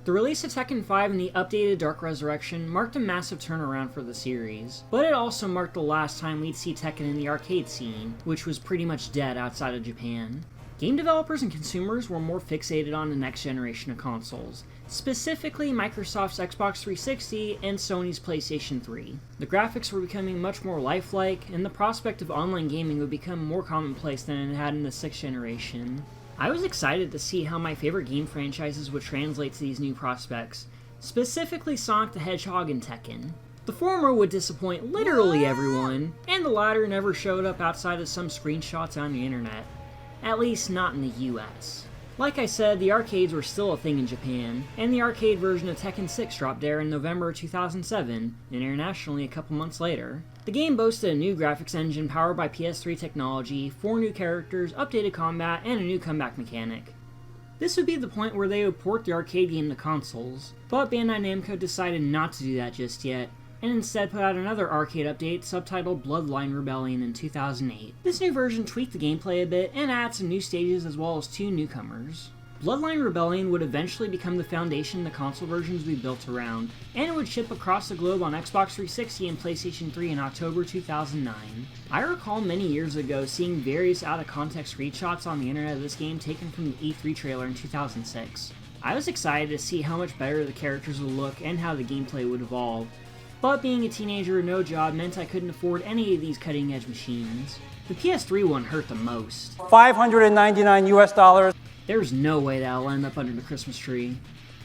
The release of Tekken 5 and the updated Dark Resurrection marked a massive turnaround for the series, but it also marked the last time we'd see Tekken in the arcade scene, which was pretty much dead outside of Japan. Game developers and consumers were more fixated on the next generation of consoles, specifically Microsoft's Xbox 360 and Sony's PlayStation 3. The graphics were becoming much more lifelike, and the prospect of online gaming would become more commonplace than it had in the 6th generation. I was excited to see how my favorite game franchises would translate to these new prospects, specifically Sonic the Hedgehog and Tekken. The former would disappoint literally everyone, and the latter never showed up outside of some screenshots on the internet. At least not in the US. Like I said, the arcades were still a thing in Japan, and the arcade version of Tekken 6 dropped there in November 2007, and internationally a couple months later. The game boasted a new graphics engine powered by PS3 technology, 4 new characters, updated combat, and a new comeback mechanic. This would be the point where they would port the arcade game to consoles, but Bandai Namco decided not to do that just yet, and instead put out another arcade update subtitled Bloodline Rebellion in 2008. This new version tweaked the gameplay a bit and added some new stages as well as 2 newcomers. Bloodline Rebellion would eventually become the foundation the console versions we built around, and it would ship across the globe on Xbox 360 and PlayStation 3 in October 2009. I recall many years ago seeing various out-of-context screenshots on the internet of this game taken from the E3 trailer in 2006. I was excited to see how much better the characters would look and how the gameplay would evolve, but being a teenager with no job meant I couldn't afford any of these cutting-edge machines. The PS3 one hurt the most. $599 US. There's no way that'll end up under the Christmas tree.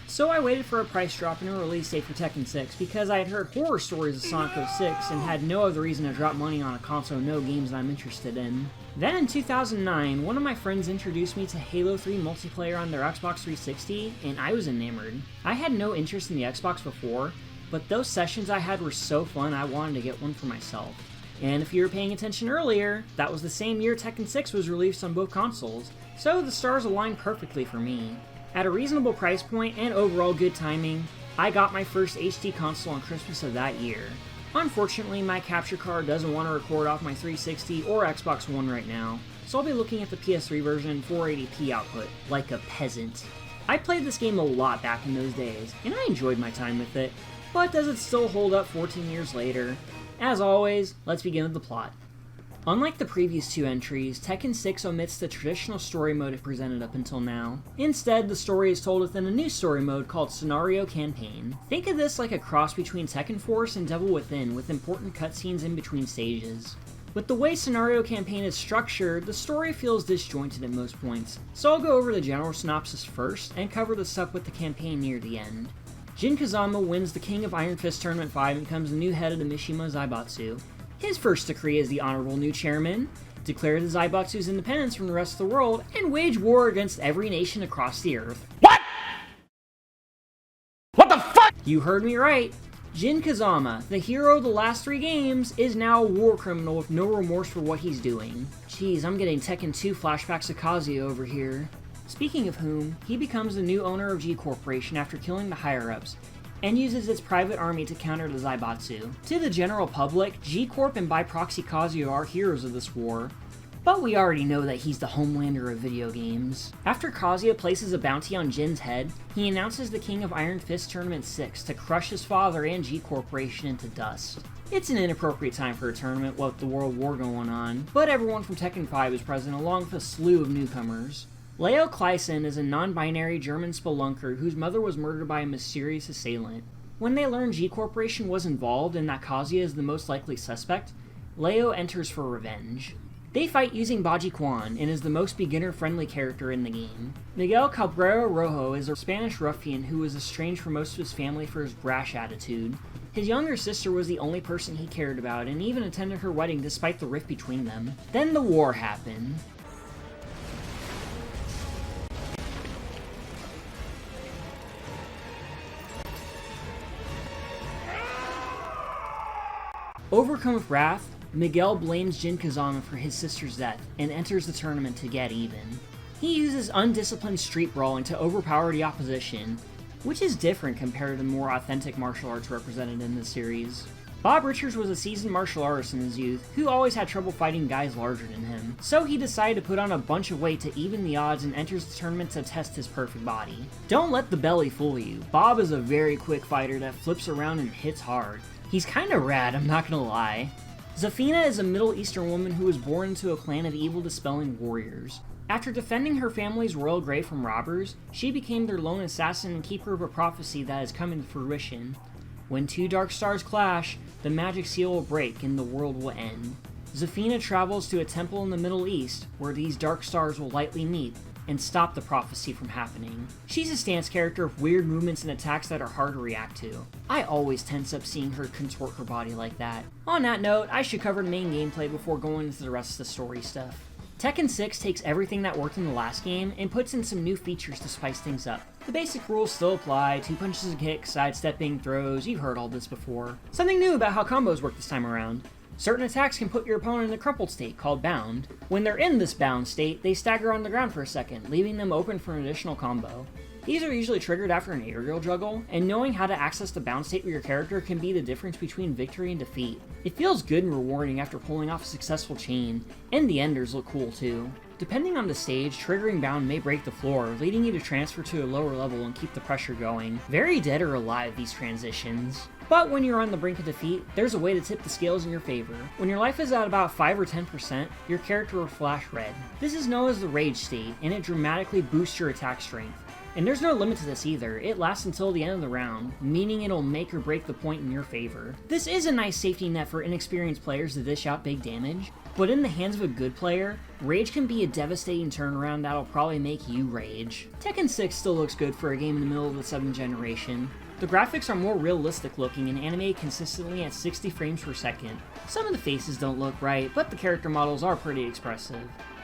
So I waited for a price drop and a release date for Tekken 6 because I had heard horror stories of Sonic 06 and had no other reason to drop money on a console with no games I'm interested in. Then in 2009, one of my friends introduced me to Halo 3 multiplayer on their Xbox 360, and I was enamored. I had no interest in the Xbox before, but those sessions I had were so fun I wanted to get one for myself. And if you were paying attention earlier, that was the same year Tekken 6 was released on both consoles, so the stars aligned perfectly for me. At a reasonable price point and overall good timing, I got my first HD console on Christmas of that year. Unfortunately, my capture card doesn't want to record off my 360 or Xbox One right now, so I'll be looking at the PS3 version 480p output, like a peasant. I played this game a lot back in those days, and I enjoyed my time with it. But does it still hold up 14 years later? As always, let's begin with the plot. Unlike the previous 2 entries, Tekken 6 omits the traditional story mode it presented up until now. Instead, the story is told within a new story mode called Scenario Campaign. Think of this like a cross between Tekken Force and Devil Within, with important cutscenes in between stages. With the way Scenario Campaign is structured, the story feels disjointed at most points, so I'll go over the general synopsis first, and cover the stuff with the campaign near the end. Jin Kazama wins the King of Iron Fist Tournament 5 and becomes the new head of the Mishima Zaibatsu. His first decree as the honorable new chairman: declare the Zaibatsu's independence from the rest of the world and wage war against every nation across the earth. What? What the fuck? You heard me right. Jin Kazama, the hero of the last 3 games, is now a war criminal with no remorse for what he's doing. Jeez, I'm getting Tekken 2 flashbacks of Kazuya over here. Speaking of whom, he becomes the new owner of G Corporation after killing the higher-ups, and uses its private army to counter the Zaibatsu. To the general public, G Corp and by proxy Kazuya are heroes of this war, but we already know that he's the Homelander of video games. After Kazuya places a bounty on Jin's head, he announces the King of Iron Fist Tournament 6 to crush his father and G Corporation into dust. It's an inappropriate time for a tournament with the World War going on, but everyone from Tekken 5 is present along with a slew of newcomers. Leo Kleisen is a non-binary German spelunker whose mother was murdered by a mysterious assailant. When they learn G Corporation was involved and that Kazuya is the most likely suspect, Leo enters for revenge. They fight using Baji Quan and is the most beginner-friendly character in the game. Miguel Cabrera Rojo is a Spanish ruffian who was estranged from most of his family for his brash attitude. His younger sister was the only person he cared about and even attended her wedding despite the rift between them. Then the war happened. Overcome with wrath, Miguel blames Jin Kazama for his sister's death and enters the tournament to get even. He uses undisciplined street brawling to overpower the opposition, which is different compared to the more authentic martial arts represented in the series. Bob Richards was a seasoned martial artist in his youth who always had trouble fighting guys larger than him, so he decided to put on a bunch of weight to even the odds and enters the tournament to test his perfect body. Don't let the belly fool you. Bob is a very quick fighter that flips around and hits hard. He's kinda rad, I'm not gonna lie. Zafina is a Middle Eastern woman who was born into a clan of evil-dispelling warriors. After defending her family's royal grave from robbers, she became their lone assassin and keeper of a prophecy that is coming to fruition. When two dark stars clash, the magic seal will break and the world will end. Zafina travels to a temple in the Middle East, where these dark stars will lightly meet and stop the prophecy from happening. She's a stance character with weird movements and attacks that are hard to react to. I always tense up seeing her contort her body like that. On that note, I should cover the main gameplay before going into the rest of the story stuff. Tekken 6 takes everything that worked in the last game and puts in some new features to spice things up. The basic rules still apply: 2 punches a kick, sidestepping, throws, you've heard all this before. Something new about how combos work this time around. Certain attacks can put your opponent in a crumpled state called bound. When they're in this bound state, they stagger on the ground for a second, leaving them open for an additional combo. These are usually triggered after an aerial juggle, and knowing how to access the bound state with your character can be the difference between victory and defeat. It feels good and rewarding after pulling off a successful chain, and the enders look cool too. Depending on the stage, triggering bound may break the floor, leading you to transfer to a lower level and keep the pressure going. Very dead or alive, these transitions. But when you're on the brink of defeat, there's a way to tip the scales in your favor. When your life is at about 5 or 10%, your character will flash red. This is known as the rage state, and it dramatically boosts your attack strength. And there's no limit to this either, it lasts until the end of the round, meaning it'll make or break the point in your favor. This is a nice safety net for inexperienced players to dish out big damage, but in the hands of a good player, rage can be a devastating turnaround that'll probably make you rage. Tekken 6 still looks good for a game in the middle of the 7th generation. The graphics are more realistic looking and animated consistently at 60 frames per second. Some of the faces don't look right, but the character models are pretty expressive.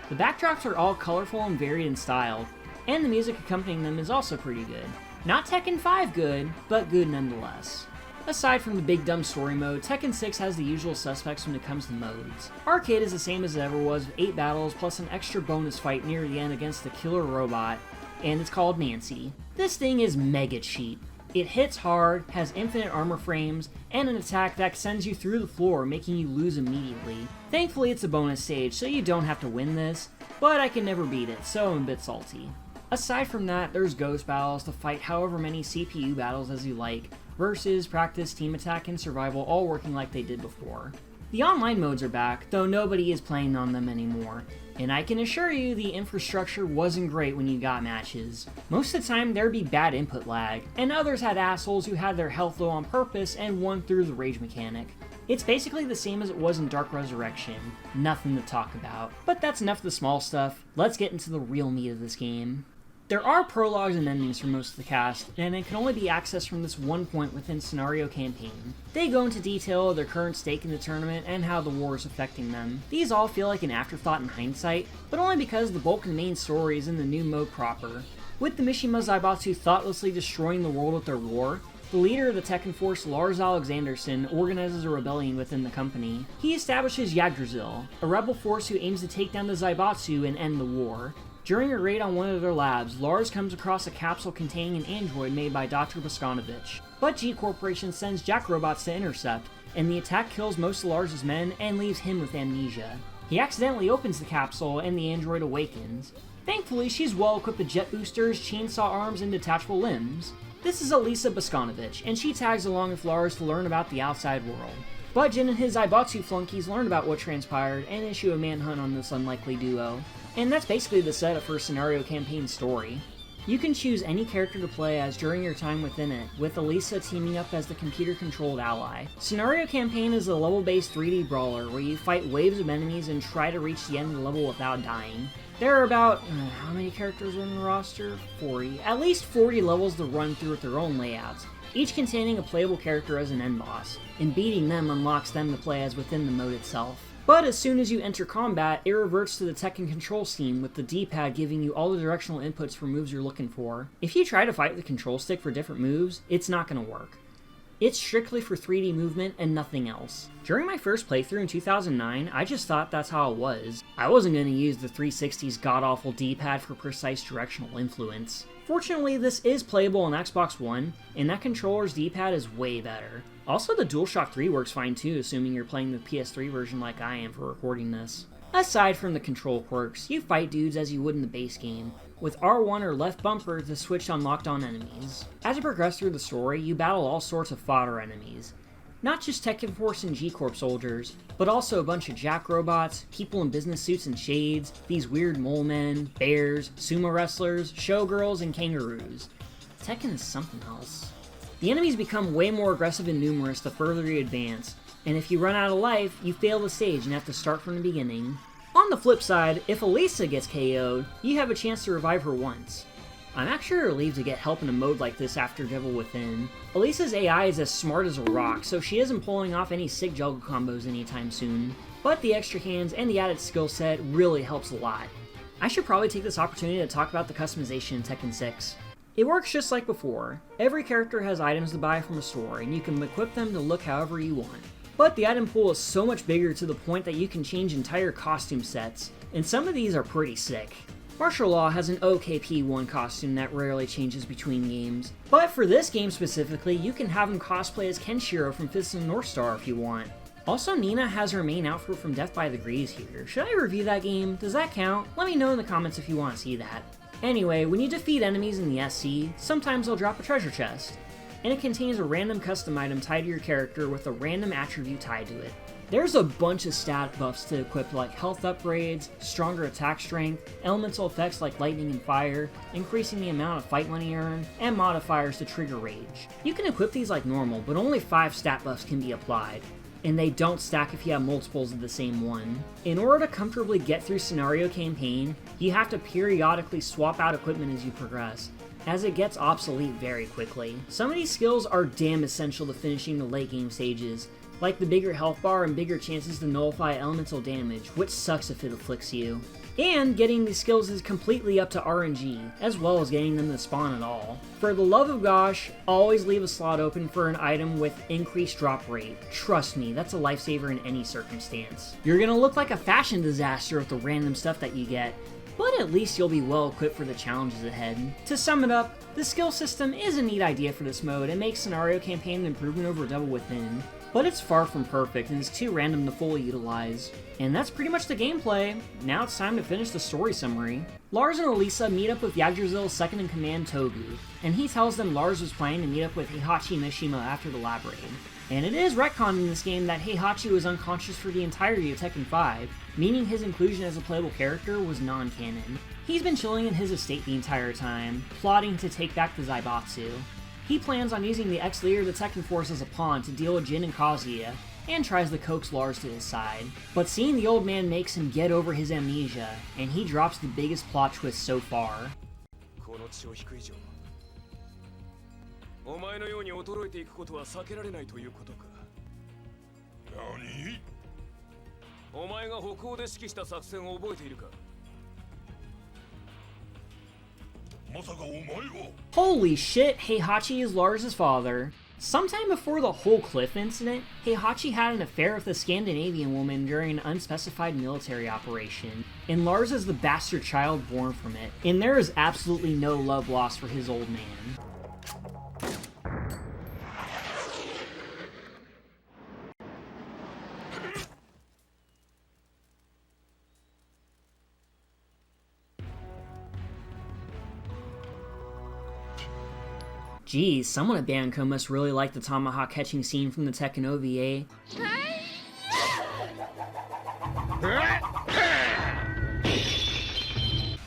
The backdrops are all colorful and varied in style, and the music accompanying them is also pretty good. Not Tekken 5 good, but good nonetheless. Aside from the big dumb story mode, Tekken 6 has the usual suspects when it comes to modes. Arcade is the same as it ever was, with 8 battles plus an extra bonus fight near the end against the killer robot, and it's called Nancy. This thing is mega cheap. It hits hard, has infinite armor frames, and an attack that sends you through the floor, making you lose immediately. Thankfully it's a bonus stage, so you don't have to win this, but I can never beat it, so I'm a bit salty. Aside from that, there's ghost battles to fight however many CPU battles as you like, versus, practice, team attack, and survival all working like they did before. The online modes are back, though nobody is playing on them anymore, and I can assure you the infrastructure wasn't great when you got matches. Most of the time there'd be bad input lag, and others had assholes who had their health low on purpose and won through the rage mechanic. It's basically the same as it was in Dark Resurrection. Nothing to talk about. But that's enough of the small stuff, let's get into the real meat of this game. There are prologues and endings for most of the cast, and it can only be accessed from this one point within Scenario Campaign. They go into detail of their current stake in the tournament and how the war is affecting them. These all feel like an afterthought in hindsight, but only because the bulk of the main story is in the new mode proper. With the Mishima Zaibatsu thoughtlessly destroying the world with their war, the leader of the Tekken Force, Lars Alexanderson, organizes a rebellion within the company. He establishes Yggdrasil, a rebel force who aims to take down the Zaibatsu and end the war. During a raid on one of their labs, Lars comes across a capsule containing an android made by Dr. Boskanovich. But G Corporation sends Jack robots to intercept, and the attack kills most of Lars' men and leaves him with amnesia. He accidentally opens the capsule and the android awakens. Thankfully, she's well equipped with jet boosters, chainsaw arms, and detachable limbs. This is Elisa Boskanovich, and she tags along with Lars to learn about the outside world. But Jin and his Zaibatsu flunkies learn about what transpired and issue a manhunt on this unlikely duo. And that's basically the setup for Scenario Campaign story. You can choose any character to play as during your time within it, with Elisa teaming up as the computer-controlled ally. Scenario Campaign is a level-based 3D brawler where you fight waves of enemies and try to reach the end of the level without dying. There are about, how many characters are in the roster? 40. At least 40 levels to run through with their own layouts, each containing a playable character as an end boss, and beating them unlocks them to play as within the mode itself. But as soon as you enter combat, it reverts to the Tekken control scheme, with the D-pad giving you all the directional inputs for moves you're looking for. If you try to fight with the control stick for different moves, it's not going to work. It's strictly for 3D movement and nothing else. During my first playthrough in 2009, I just thought that's how it was. I wasn't going to use the 360's god-awful D-pad for precise directional influence. Fortunately, this is playable on Xbox One, and that controller's D-pad is way better. Also, the DualShock 3 works fine too, assuming you're playing the PS3 version like I am for recording this. Aside from the control quirks, you fight dudes as you would in the base game, with R1 or left bumper to switch on locked-on enemies. As you progress through the story, you battle all sorts of fodder enemies. Not just Tekken Force and G-Corp soldiers, but also a bunch of jack robots, people in business suits and shades, these weird mole men, bears, sumo wrestlers, showgirls, and kangaroos. Tekken is something else. The enemies become way more aggressive and numerous the further you advance, and if you run out of life, you fail the stage and have to start from the beginning. On the flip side, if Elisa gets KO'd, you have a chance to revive her once. I'm actually relieved to get help in a mode like this after Devil Within. Elisa's AI is as smart as a rock, so she isn't pulling off any sick juggle combos anytime soon. But the extra hands and the added skill set really helps a lot. I should probably take this opportunity to talk about the customization in Tekken 6. It works just like before. Every character has items to buy from a store, and you can equip them to look however you want. But the item pool is so much bigger to the point that you can change entire costume sets, and some of these are pretty sick. Martial Law has an OKP1 costume that rarely changes between games, but for this game specifically, you can have him cosplay as Kenshiro from Fist of the North Star if you want. Also, Nina has her main outfit from Death by Degrees here. Should I review that game? Does that count? Let me know in the comments if you want to see that. Anyway, when you defeat enemies in the SC, sometimes they'll drop a treasure chest, and it contains a random custom item tied to your character with a random attribute tied to it. There's a bunch of stat buffs to equip like health upgrades, stronger attack strength, elemental effects like lightning and fire, increasing the amount of fight money earned, and modifiers to trigger rage. You can equip these like normal, but only 5 stat buffs can be applied, and they don't stack if you have multiples of the same one. In order to comfortably get through Scenario Campaign, you have to periodically swap out equipment as you progress, as it gets obsolete very quickly. Some of these skills are damn essential to finishing the late game stages, like the bigger health bar and bigger chances to nullify elemental damage, which sucks if it afflicts you. And getting these skills is completely up to RNG, as well as getting them to spawn at all. For the love of gosh, always leave a slot open for an item with increased drop rate. Trust me, that's a lifesaver in any circumstance. You're gonna look like a fashion disaster with the random stuff that you get, but at least you'll be well equipped for the challenges ahead. To sum it up, the skill system is a neat idea for this mode and makes Scenario Campaign an improvement over Devil Within, but it's far from perfect and is too random to fully utilize. And that's pretty much the gameplay. Now it's time to finish the story summary. Lars and Elisa meet up with Yggdrasil's second-in-command Togu, and he tells them Lars was planning to meet up with Heihachi Mishima after the lab raid. And it is retconned in this game that Heihachi was unconscious for the entirety of Tekken 5, meaning his inclusion as a playable character was non-canon. He's been chilling in his estate the entire time, plotting to take back the Zaibatsu. He plans on using the ex-leader of the Tekken Force as a pawn to deal with Jin and Kazuya, and tries to coax Lars to his side. But seeing the old man makes him get over his amnesia, and he drops the biggest plot twist so far. Holy shit, Heihachi is Lars' father. Sometime before the whole cliff incident, Heihachi had an affair with a Scandinavian woman during an unspecified military operation, and Lars is the bastard child born from it, and there is absolutely no love lost for his old man. Geez, someone at Banco must really like the tomahawk catching scene from the Tekken OVA.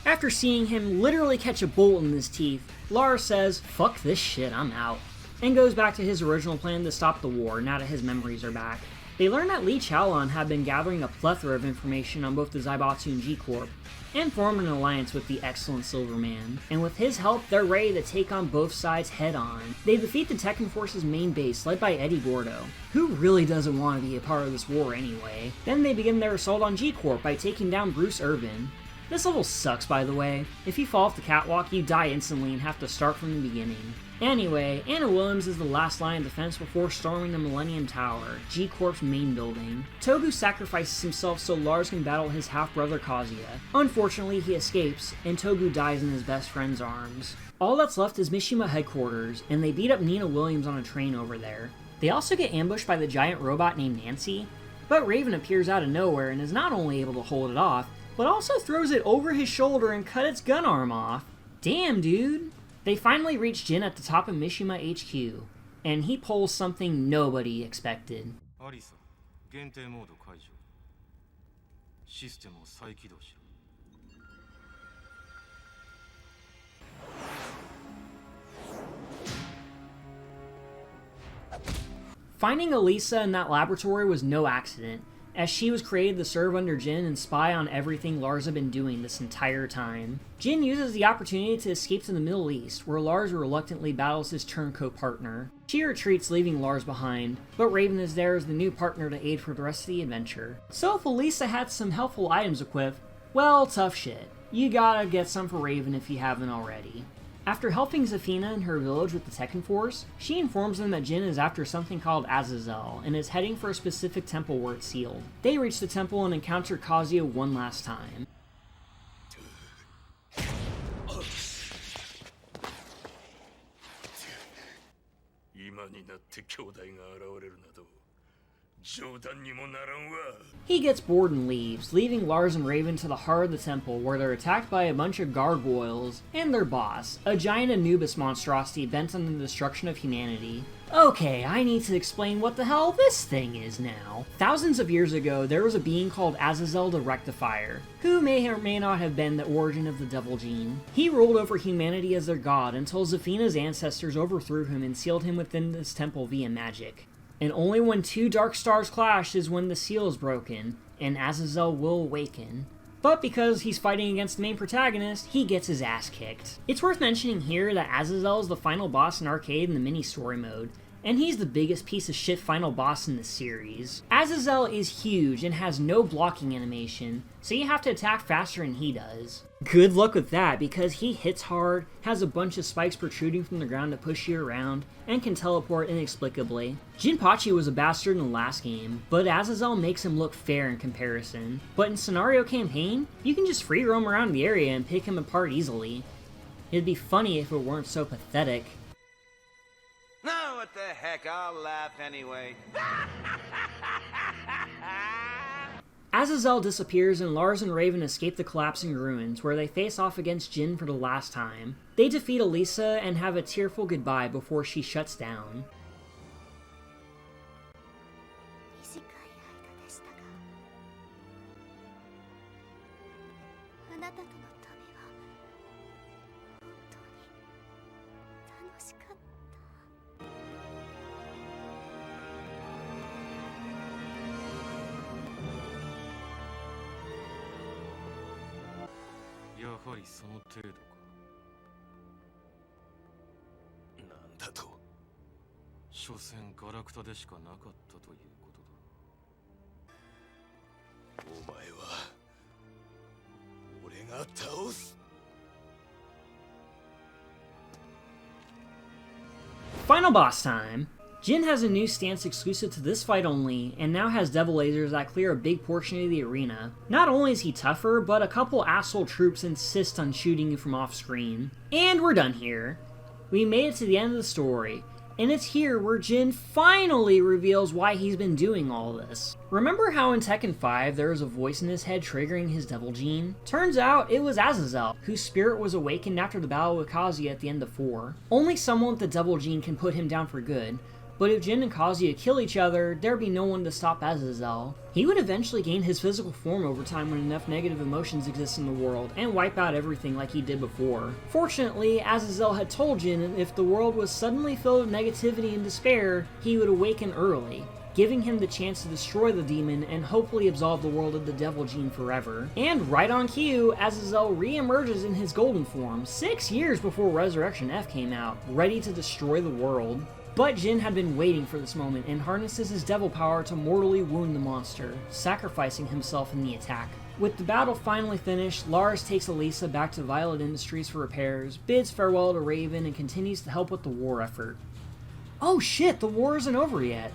After seeing him literally catch a bolt in his teeth, Lars says, "Fuck this shit, I'm out," and goes back to his original plan to stop the war now that his memories are back. They learn that Li Chaolan had been gathering a plethora of information on both the Zaibatsu and G-Corp, and formed an alliance with the excellent Silverman, and with his help, they're ready to take on both sides head-on. They defeat the Tekken Force's main base, led by Eddie Gordo, who really doesn't want to be a part of this war anyway. Then they begin their assault on G-Corp by taking down Bruce Irvin. This level sucks, by the way. If you fall off the catwalk, you die instantly and have to start from the beginning. Anyway, Anna Williams is the last line of defense before storming the Millennium Tower, G-Corp's main building. Togu sacrifices himself so Lars can battle his half-brother Kazuya. Unfortunately, he escapes, and Togu dies in his best friend's arms. All that's left is Mishima headquarters, and they beat up Nina Williams on a train over there. They also get ambushed by the giant robot named Nancy, but Raven appears out of nowhere and is not only able to hold it off, but also throws it over his shoulder and cut its gun arm off. Damn, dude! They finally reach Jin at the top of Mishima HQ, and he pulls something nobody expected. Finding Elisa in that laboratory was no accident, as she was created to serve under Jin and spy on everything Lars had been doing this entire time. Jin uses the opportunity to escape to the Middle East, where Lars reluctantly battles his turncoat partner. She retreats, leaving Lars behind, but Raven is there as the new partner to aid for the rest of the adventure. So if Elisa had some helpful items equipped, well, tough shit. You gotta get some for Raven if you haven't already. After helping Zafina in her village with the Tekken Force, she informs them that Jin is after something called Azazel, and is heading for a specific temple where it's sealed. They reach the temple and encounter Kazuya one last time. He gets bored and leaves, leaving Lars and Raven to the heart of the temple, where they're attacked by a bunch of gargoyles and their boss, a giant Anubis monstrosity bent on the destruction of humanity. Okay, I need to explain what the hell this thing is now. Thousands of years ago, there was a being called Azazel the Rectifier, who may or may not have been the origin of the Devil Gene. He ruled over humanity as their god until Zafina's ancestors overthrew him and sealed him within this temple via magic. And only when two dark stars clash is when the seal is broken, and Azazel will awaken. But because he's fighting against the main protagonist, he gets his ass kicked. It's worth mentioning here that Azazel is the final boss in Arcade in the mini-story mode, and he's the biggest piece of shit final boss in the series. Azazel is huge and has no blocking animation, so you have to attack faster than he does. Good luck with that, because he hits hard, has a bunch of spikes protruding from the ground to push you around, and can teleport inexplicably. Jinpachi was a bastard in the last game, but Azazel makes him look fair in comparison. But in Scenario Campaign, you can just free roam around the area and pick him apart easily. It'd be funny if it weren't so pathetic. No, what the heck, I'll laugh anyway. Azazel disappears and Lars and Raven escape the collapsing ruins, where they face off against Jin for the last time. They defeat Elisa and have a tearful goodbye before she shuts down. Final boss time! Jin has a new stance exclusive to this fight only, and now has devil lasers that clear a big portion of the arena. Not only is he tougher, but a couple asshole troops insist on shooting you from off screen. And we're done here. We made it to the end of the story, and it's here where Jin finally reveals why he's been doing all this. Remember how in Tekken 5 there was a voice in his head triggering his devil gene? Turns out it was Azazel, whose spirit was awakened after the battle with Kazuya at the end of 4. Only someone with the devil gene can put him down for good, but if Jin and Kazuya kill each other, there'd be no one to stop Azazel. He would eventually gain his physical form over time when enough negative emotions exist in the world, and wipe out everything like he did before. Fortunately, Azazel had told Jin that if the world was suddenly filled with negativity and despair, he would awaken early, giving him the chance to destroy the demon and hopefully absolve the world of the devil gene forever. And right on cue, Azazel re-emerges in his golden form, 6 years before Resurrection F came out, ready to destroy the world. But Jin had been waiting for this moment and harnesses his devil power to mortally wound the monster, sacrificing himself in the attack. With the battle finally finished, Lars takes Elisa back to Violet Industries for repairs, bids farewell to Raven, and continues to help with the war effort. Oh shit, the war isn't over yet!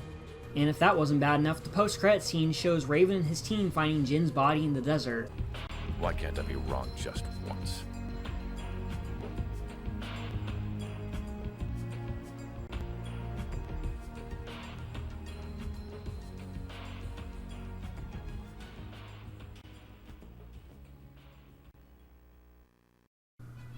And if that wasn't bad enough, the post-credit scene shows Raven and his team finding Jin's body in the desert. Why can't I be wrong just once?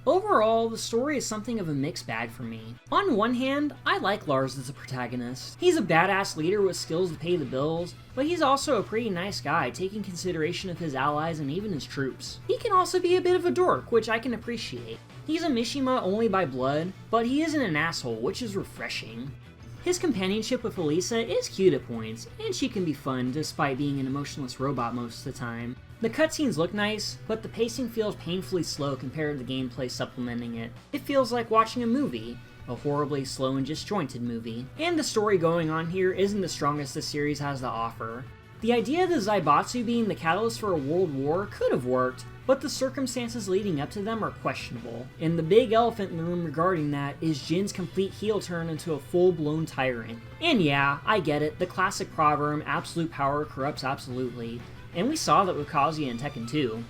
Overall, the story is something of a mixed bag for me. On one hand, I like Lars as a protagonist. He's a badass leader with skills to pay the bills, but he's also a pretty nice guy, taking consideration of his allies and even his troops. He can also be a bit of a dork, which I can appreciate. He's a Mishima only by blood, but he isn't an asshole, which is refreshing. His companionship with Elisa is cute at points, and she can be fun despite being an emotionless robot most of the time. The cutscenes look nice, but the pacing feels painfully slow compared to the gameplay supplementing it. It feels like watching a movie, a horribly slow and disjointed movie. And the story going on here isn't the strongest the series has to offer. The idea of the Zaibatsu being the catalyst for a world war could have worked, but the circumstances leading up to them are questionable. And the big elephant in the room regarding that is Jin's complete heel turn into a full-blown tyrant. And yeah, I get it, the classic proverb, absolute power corrupts absolutely. And we saw that with Kazuya in Tekken 2.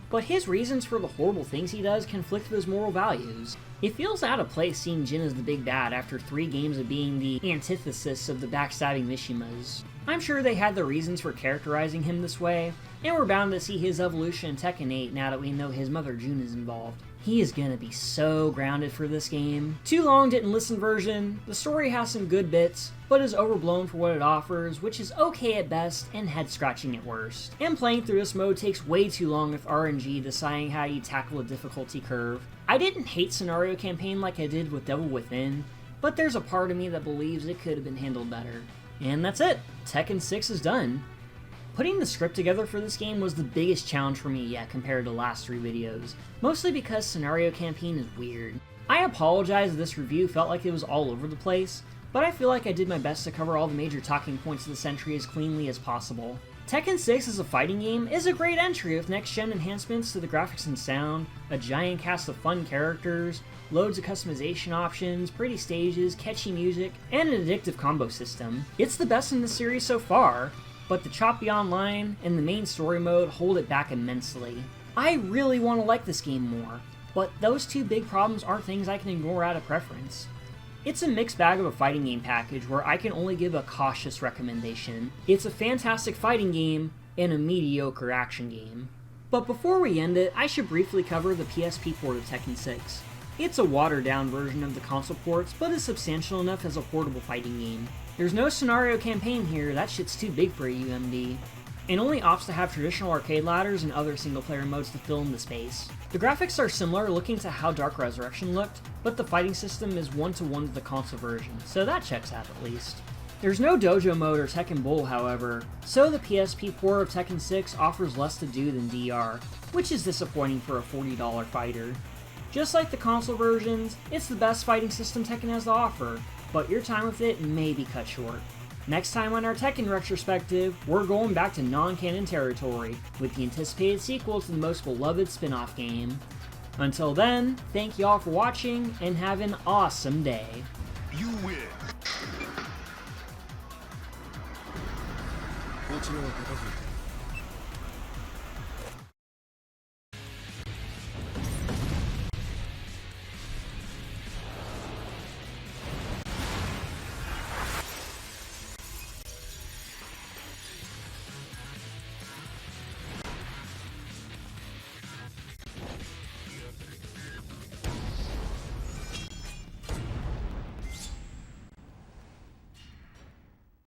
But his reasons for the horrible things he does conflict with his moral values. It feels out of place seeing Jin as the big bad after 3 games of being the antithesis of the backstabbing Mishimas. I'm sure they had their reasons for characterizing him this way, and we're bound to see his evolution in Tekken 8 now that we know his mother June is involved. He is gonna be so grounded for this game. Too long didn't listen version. The story has some good bits, but is overblown for what it offers, which is okay at best and head-scratching at worst. And playing through this mode takes way too long with RNG deciding how you tackle a difficulty curve. I didn't hate Scenario Campaign like I did with Devil Within, but there's a part of me that believes it could have been handled better. And that's it! Tekken 6 is done. Putting the script together for this game was the biggest challenge for me yet compared to the last 3 videos, mostly because Scenario Campaign is weird. I apologize if this review felt like it was all over the place, but I feel like I did my best to cover all the major talking points of the century as cleanly as possible. Tekken 6 as a fighting game is a great entry with next-gen enhancements to the graphics and sound, a giant cast of fun characters, loads of customization options, pretty stages, catchy music, and an addictive combo system. It's the best in the series so far, but the choppy online and the main story mode hold it back immensely. I really want to like this game more, but those 2 big problems aren't things I can ignore out of preference. It's a mixed bag of a fighting game package where I can only give a cautious recommendation. It's a fantastic fighting game and a mediocre action game. But before we end it, I should briefly cover the PSP port of Tekken 6. It's a watered down version of the console ports, but is substantial enough as a portable fighting game. There's no scenario campaign here, that shit's too big for a UMD. And only opts to have traditional arcade ladders and other single player modes to fill in the space. The graphics are similar looking to how Dark Resurrection looked, but the fighting system is 1-to-1 to the console version, so that checks out at least. There's no dojo mode or Tekken Bowl, however, so the PSP port of Tekken 6 offers less to do than DR, which is disappointing for a $40 fighter. Just like the console versions, it's the best fighting system Tekken has to offer, but your time with it may be cut short. Next time on our Tekken retrospective, we're going back to non-canon territory, with the anticipated sequel to the most beloved spin-off game. Until then, thank you all for watching, and have an awesome day. You win! こちらは片付いた。